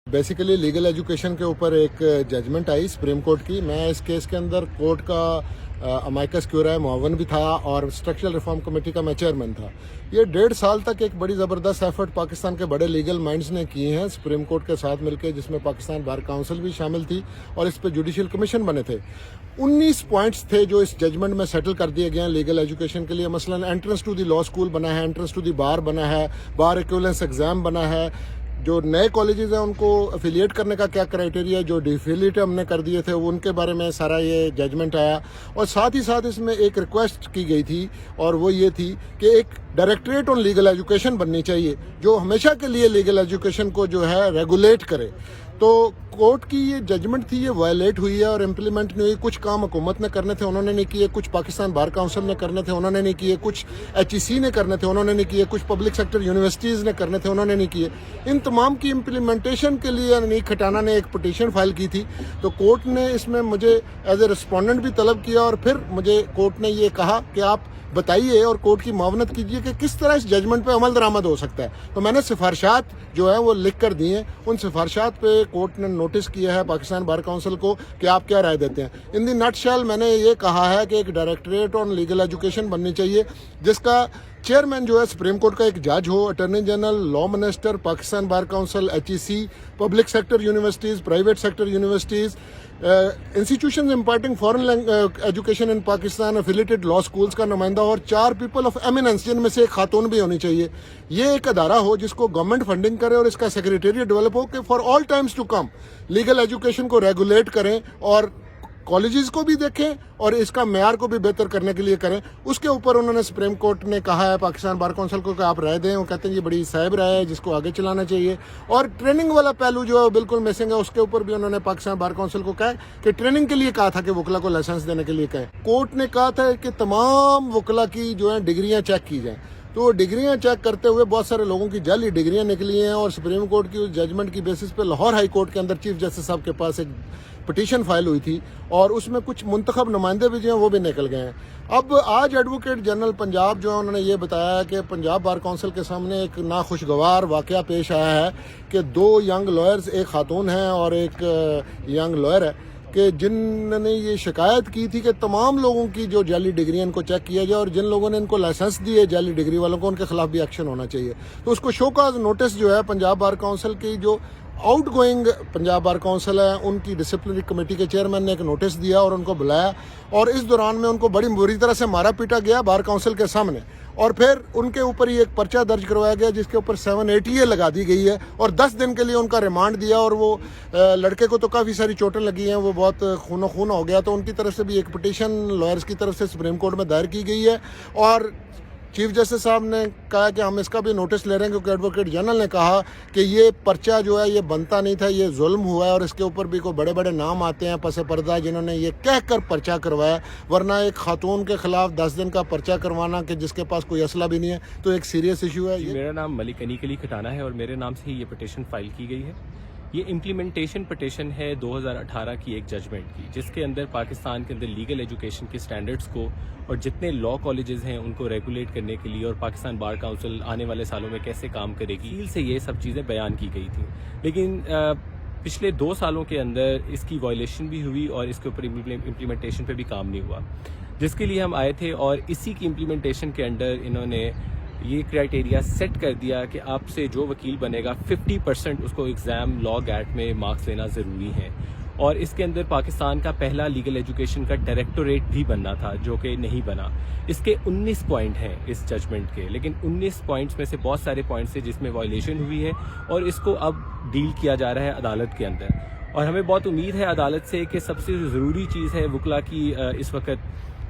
Basically legal education के ऊपर एक जजमेंट आई सुप्रीम कोर्ट की। मैं इस केस के अंदर कोर्ट का अमाइकस क्यूराई मुआवन भी था और स्ट्रक्चरल रिफॉर्म कमेटी का मैं चेयरमैन था। ये 1.5 साल तक एक बड़ी ज़बरदस्त एफर्ट पाकिस्तान के बड़े लीगल माइंड्स ने किए हैं सुप्रीम कोर्ट के साथ मिलकर, जिसमें पाकिस्तान बार काउंसिल भी शामिल थी और इस पर जुडिशियल कमीशन बने थे। 19 पॉइंट्स थे जो इस जजमेंट में सेटल कर दिए गए हैं लीगल एजुकेशन के लिए। मसलन entrance to the law school बना है, एंट्रेंस टू दी बार बना है, बार इक्विवेलेंस एग्जाम बना है, जो नए कॉलेजेस हैं उनको एफिलिएट करने का क्या क्राइटेरिया, जो डिफिलिएट हमने कर दिए थे उनके बारे में सारा ये जजमेंट आया। और साथ ही साथ इसमें एक रिक्वेस्ट की गई थी और वो ये थी कि एक डायरेक्टरेट ऑन लीगल एजुकेशन बननी चाहिए जो हमेशा के लिए लीगल एजुकेशन को जो है रेगुलेट करे। तो कोर्ट की ये जजमेंट थी, ये वायलेट हुई है और इम्प्लीमेंट नहीं हुई। कुछ काम हुकूमत ने करने थे, उन्होंने नहीं किए। कुछ पाकिस्तान बार काउंसिल ने करने थे, उन्होंने नहीं किए। कुछ HEC ने करने थे, उन्होंने नहीं किए। कुछ पब्लिक सेक्टर यूनिवर्सिटीज़ ने करने थे, उन्होंने नहीं किए। इन तमाम की इम्प्लीमेंटेशन के लिए अनीक खटाना ने एक पिटीशन फाइल की थी। तो कोर्ट ने इसमें मुझे एज ए रिस्पोंडेंट भी तलब किया और फिर मुझे कोर्ट ने ये कहा कि आप बताइए और कोर्ट की मावनत कीजिए कि किस तरह इस जजमेंट पे अमल दरामद हो सकता है। तो मैंने सिफारिशात जो है वो लिख कर दी हैं। उन सिफारिशात पे कोर्ट ने नोटिस किया है पाकिस्तान बार काउंसिल को कि आप क्या राय देते हैं। इन दी नटशेल मैंने ये कहा है कि एक डायरेक्टरेट ऑन लीगल एजुकेशन बननी चाहिए जिसका चेयरमैन जो है सुप्रीम कोर्ट का एक जज हो, attorney general, law minister, Pakistan bar council, HEC, public sector universities, private sector universities, institutions imparting foreign education in Pakistan, affiliated law schools का नुमाइंदा और 4 पीपल ऑफ एमिनेंस जिनमें से एक खातून भी होनी चाहिए। ये एक अदारा हो जिसको गवर्नमेंट फंडिंग करे और इसका सेक्रेटेरिएट डेवलप हो कि for all times to come legal education को रेगुलेट करें और कॉलेजेस को भी देखें और इसका मेयार को भी बेहतर करने के लिए करें। उसके ऊपर उन्होंने सुप्रीम कोर्ट ने कहा है पाकिस्तान बार काउंसिल को कि आप राय दें। वो कहते हैं ये बड़ी साहिब राय है जिसको आगे चलाना चाहिए। और ट्रेनिंग वाला पहलू जो है बिल्कुल मिसिंग है, उसके ऊपर भी उन्होंने पाकिस्तान बार काउंसिल को कहा कि ट्रेनिंग के लिए कहा था कि वकला को लाइसेंस देने के लिए कहे। कोर्ट ने कहा था कि तमाम वकला की जो है डिग्रियाँ चेक की जाएँ। तो डिग्रियां चेक करते हुए बहुत सारे लोगों की जाली डिग्रियां निकली हैं और सुप्रीम कोर्ट की उस जजमेंट की बेसिस पे लाहौर हाई कोर्ट के अंदर चीफ जस्टिस साहब के पास एक पिटीशन फाइल हुई थी और उसमें कुछ मुंतखब नुमाइंदे भी जो हैं वो भी निकल गए हैं। अब आज एडवोकेट जनरल पंजाब जो है उन्होंने ये बताया कि पंजाब बार काउंसिल के सामने एक नाखुशगवार वाकया पेश आया है कि 2 यंग लॉयर्स, एक खातून है और एक यंग लॉयर है, कि जिनने ये शिकायत की थी कि तमाम लोगों की जो जाली डिग्री इनको चेक किया जाए और जिन लोगों ने इनको लाइसेंस दिए जाली डिग्री वालों को उनके खिलाफ भी एक्शन होना चाहिए। तो उसको शोकाज नोटिस जो है पंजाब बार काउंसिल की जो out going Punjab bar council है उनकी डिसिप्लिनरी कमेटी के चेयरमैन ने एक नोटिस दिया और उनको बुलाया और इस दौरान में उनको बड़ी बुरी तरह से मारा पीटा गया बार काउंसिल के सामने और फिर उनके ऊपर ही एक पर्चा दर्ज करवाया गया जिसके ऊपर 780A लगा दी गई है और 10 दिन के लिए उनका रिमांड दिया। और वो लड़के को तो काफ़ी सारी चोटें लगी हैं, वो बहुत खूनो खून हो गया। तो उनकी तरफ से भी एक पिटीशन लॉयर्स की तरफ से सुप्रीम कोर्ट में दायर की गई है और चीफ जस्टिस साहब ने कहा कि हम इसका भी नोटिस ले रहे हैं क्योंकि एडवोकेट जनरल ने कहा कि ये पर्चा जो है ये बनता नहीं था, ये जुल्म हुआ है और इसके ऊपर भी कोई बड़े बड़े नाम आते हैं पस पर्दा जिन्होंने ये कह कर पर्चा करवाया, वरना एक खातून के खिलाफ 10 दिन का पर्चा करवाना कि जिसके पास कोई असला भी नहीं है तो एक सीरियस इशू है। मेरा नाम मलिक अली खटाना है और मेरे नाम से ही ये पिटीशन फाइल की गई है। ये इम्प्लीमेंटेशन पिटीशन है 2018 की एक जजमेंट की जिसके अंदर पाकिस्तान के अंदर लीगल एजुकेशन के स्टैंडर्ड्स को और जितने लॉ कॉलेजेस हैं उनको रेगुलेट करने के लिए और पाकिस्तान बार काउंसिल आने वाले सालों में कैसे काम करेगी से ये सब चीज़ें बयान की गई थी। लेकिन पिछले 2 सालों के अंदर इसकी वायलेशन भी हुई और इसके ऊपर इम्प्लीमेंटेशन पे भी काम नहीं हुआ, जिसके लिए हम आए थे और इसी की इम्प्लीमेंटेशन के अंडर इन्होंने ये क्राइटेरिया सेट कर दिया कि आपसे जो वकील बनेगा 50% उसको एग्ज़ाम लॉ गैट में मार्क्स लेना ज़रूरी है। और इसके अंदर पाकिस्तान का पहला लीगल एजुकेशन का डायरेक्टोरेट भी बनना था जो कि नहीं बना। इसके 19 पॉइंट हैं इस जजमेंट के, लेकिन 19 पॉइंट्स में से बहुत सारे पॉइंट्स हैं जिसमें वायलेशन हुई है और इसको अब डील किया जा रहा है अदालत के अंदर। और हमें बहुत उम्मीद है अदालत से कि सबसे ज़रूरी चीज़ है वकला की इस वक्त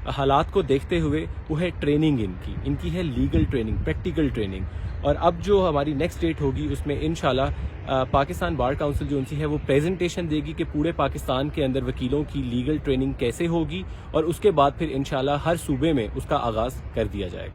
हालात को देखते हुए वो है ट्रेनिंग इनकी है लीगल ट्रेनिंग, प्रैक्टिकल ट्रेनिंग। और अब जो हमारी नेक्स्ट डेट होगी उसमें इंशाल्लाह पाकिस्तान बार काउंसिल जो उनसी है वो प्रेजेंटेशन देगी कि पूरे पाकिस्तान के अंदर वकीलों की लीगल ट्रेनिंग कैसे होगी और उसके बाद फिर इंशाल्लाह हर सूबे में उसका आगाज़ कर दिया जाएगा।